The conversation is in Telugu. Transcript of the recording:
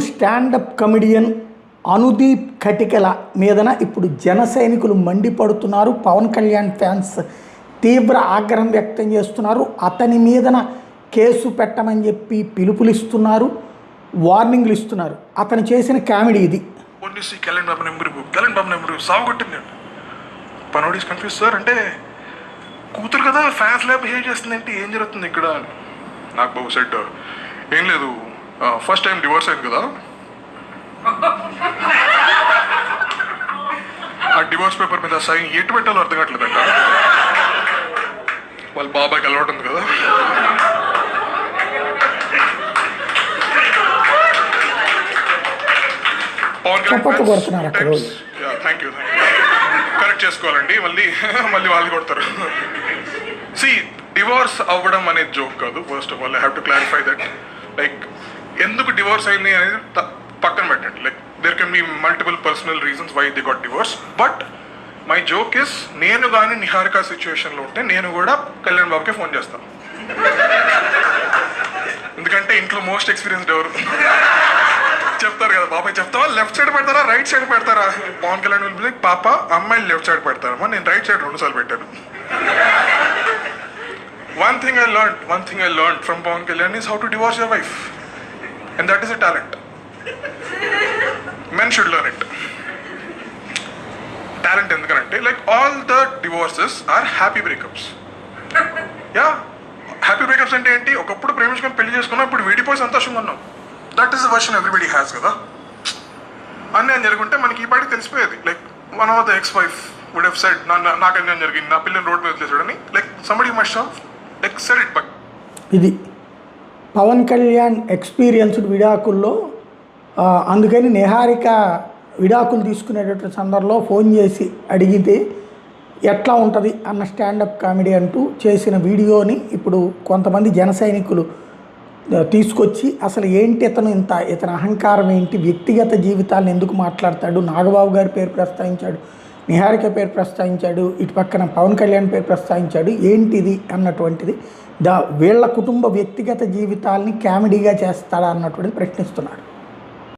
స్టాండప్ కమెడియన్ అనుదీప్ కటికల మీదన ఇప్పుడు జన సైనికులు మండిపడుతున్నారు. పవన్ కళ్యాణ్ ఫ్యాన్స్ తీవ్ర ఆగ్రహం వ్యక్తం చేస్తున్నారు. అతని మీదన కేసు పెట్టమని చెప్పి పిలుపులిస్తున్నారు, వార్నింగ్లు ఇస్తున్నారు. అతను చేసిన కామెడీ ఇది. Kalyan Babu number సాగుకొట్టింది. పనోడీస్ confuse sir, అంటే కూతురు కదా ఫ్యాన్స్ లా బిహేవ్ చేస్తుంది అంటే ఏం జరుగుతుంది ఇక్కడ? నాకు బాబు సెట్ ఏం లేదు, ఫస్ట్ టైం డివోర్స్ అయింది కదా, ఆ డివోర్స్ పేపర్ మీద సైన్ ఎటు పెట్టాలో అర్థం కావట్లేదంట. వాళ్ళ బాబాకి అలవాటు ఉంది కదా, థ్యాంక్ యూ కరెక్ట్ చేసుకోవాలండి, మళ్ళీ వాళ్ళు కొడతారు. సి డివోర్స్ అవ్వడం అనేది జోక్ కాదు. First of all I have to clarify that. Like ఎందుకు డివోర్స్ అయింది అనేది పక్కన పెట్టండి. Like there can be multiple personal reasons why they got divorce. But my joke is, నేను కానీ నిహారిక సిచ్యువేషన్లో ఉంటే నేను కూడా కళ్యాణ్ బాబుకే ఫోన్ చేస్తాను. ఎందుకంటే ఇంట్లో మోస్ట్ ఎక్స్పీరియన్స్డ్ ఎవరు చెప్తారు కదా, బాబాయ్ చెప్తావా లెఫ్ట్ సైడ్ పెడతారా రైట్ సైడ్ పెడతారా? పవన్ కళ్యాణ్ విల్ లైక్, పాప అమ్మాయిలు లెఫ్ట్ సైడ్ పెడతారమ్మా, నేను రైట్ సైడ్ 2 సార్లు పెట్టాను. One thing I learned from Pawan Kalyan is how to divorce your wife, and that is a talent. Men should learn it. Talent ఎందుకంటే like all the divorces are happy breakups. Yeah, happy breakups అంటే ఏంటి? ఒకప్పుడు ప్రేమించుకొని పెళ్లి చేసుకున్నాం, ఇప్పుడు విడిపోయి సంతోషంగా ఉన్నాం. That is the version everybody has కదా. అన్యాయం జరుగుంటే మనకి ఈ పాటికి తెలిసిపోయేది. Like one of the ex wife would have said, నాకు అన్యాయం జరిగింది, నా పిల్లలు రోడ్ మీద వదిలేసాడని. Like somebody must have like said it. But ఇది పవన్ కళ్యాణ్ ఎక్స్పీరియన్స్డ్ విడాకుల్లో, అందుకని నిహారిక విడాకులు తీసుకునేటటువంటి సందర్భంలో ఫోన్ చేసి అడిగితే ఎట్లా ఉంటుంది అన్న స్టాండప్ కామెడీ అంటూ చేసిన వీడియోని ఇప్పుడు కొంతమంది జన సైనికులు తీసుకొచ్చి, అసలు ఏంటి ఇతని అహంకారం ఏంటి, వ్యక్తిగత జీవితాలను ఎందుకు మాట్లాడతాడు, నాగబాబు గారి పేరు ప్రస్తావించాడు, నిహారిక పేరు ప్రస్తావించాడు, ఇటు పక్కన పవన్ కళ్యాణ్ పేరు ప్రస్తావించాడు, ఏంటిది అన్నటువంటిది వీళ్ళ కుటుంబ వ్యక్తిగత జీవితాలని కామెడీగా చేస్తాడా అన్నటువంటిది ప్రశ్నిస్తున్నాడు.